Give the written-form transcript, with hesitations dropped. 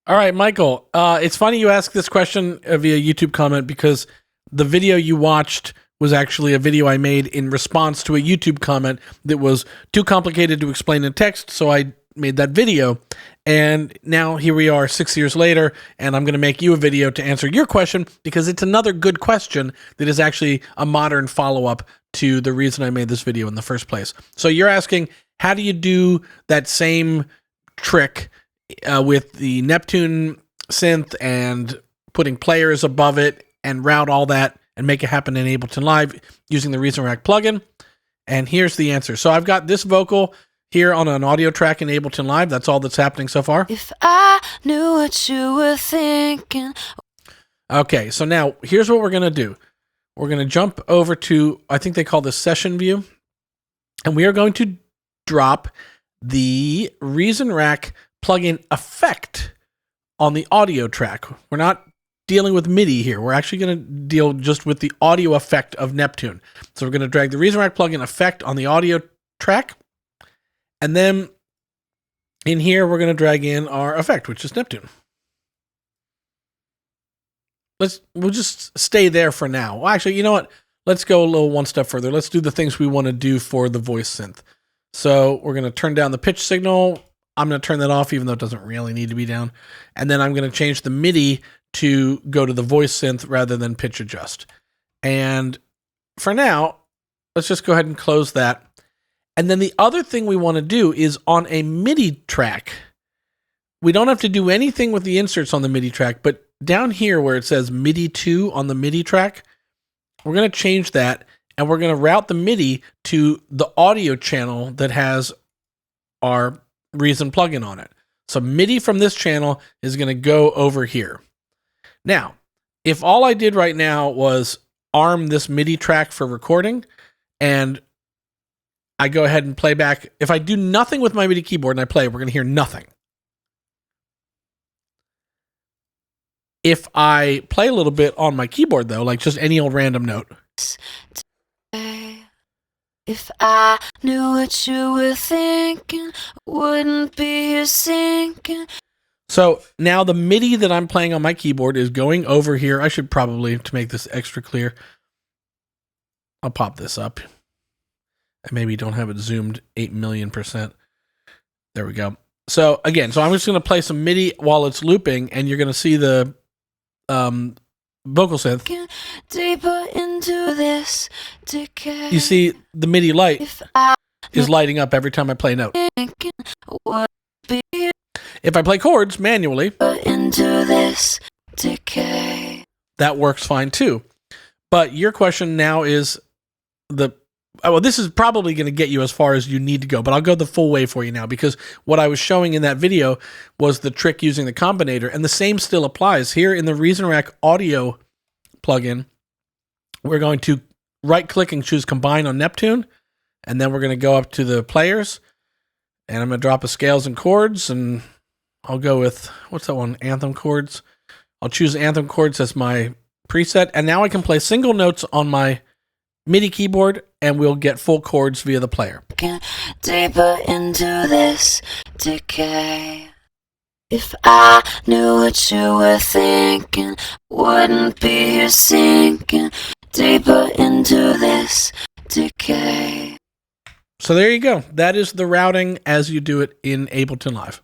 All right, Michael. It's funny you ask this question via YouTube comment because the video you watched was actually a video I made in response to a YouTube comment that was too complicated to explain in text, so I made that video. And now here we are 6 years later, and I'm going to make you a video to answer your question because it's another good question that is actually a modern follow-up to the reason I made this video in the first place. So you're asking, how do you do that same trick with the Neptune synth and putting players above it and route all that and make it happen in Ableton Live using the Reason Rack plugin? And here's the answer. So I've got this vocal here on an audio track in Ableton Live. That's all that's happening so far. If I knew what you were thinking. Okay, so now here's what we're going to do. We're going to jump over to, I think they call this session view. And we are going to drop the Reason Rack plugin effect on the audio track. We're not dealing with MIDI here. We're actually going to deal just with the audio effect of Neptune. So we're going to drag the Reason Rack plugin effect on the audio track. And then in here, we're going to drag in our effect, which is Neptune. We'll just stay there for now. Well, actually, you know what? Let's go a little one step further. Let's do the things we want to do for the voice synth. So we're going to turn down the pitch signal. I'm going to turn that off, even though it doesn't really need to be down. And then I'm going to change the MIDI to go to the voice synth rather than pitch adjust. And for now, let's just go ahead and close that. And then the other thing we want to do is on a MIDI track, we don't have to do anything with the inserts on the MIDI track, but down here where it says MIDI 2 on the MIDI track, we're going to change that and we're going to route the MIDI to the audio channel that has our Reason plugin on it. So MIDI from this channel is going to go over here. Now, if all I did right now was arm this MIDI track for recording and I go ahead and play back, if I do nothing with my MIDI keyboard and I play, we're going to hear nothing. If I play a little bit on my keyboard, though, like just any old random note. If I knew what you were thinking, wouldn't be here sinking. So now the MIDI that I'm playing on my keyboard is going over here. I should probably, to make this extra clear, I'll pop this up. I maybe don't have it zoomed 8 million%. There we go. So again, I'm just going to play some MIDI while it's looping, and you're going to see the vocal synth. Deeper into this decay. You see the MIDI light is lighting up every time I play a note. If I play chords manually, into this decay. That works fine too. But your question now is well, this is probably going to get you as far as you need to go, but I'll go the full way for you now because what I was showing in that video was the trick using the combinator, and the same still applies. Here in the Reason Rack audio plugin, we're going to right-click and choose Combine on Neptune, and then we're going to go up to the players, and I'm going to drop a scales and chords, and I'll go with, what's that one, Anthem chords. I'll choose Anthem chords as my preset, and now I can play single notes on my MIDI keyboard, and we'll get full chords via the player. Deeper into this decay. If I knew what you were thinking, wouldn't be here sinking. Deeper into this decay. So there you go. That is the routing as you do it in Ableton Live.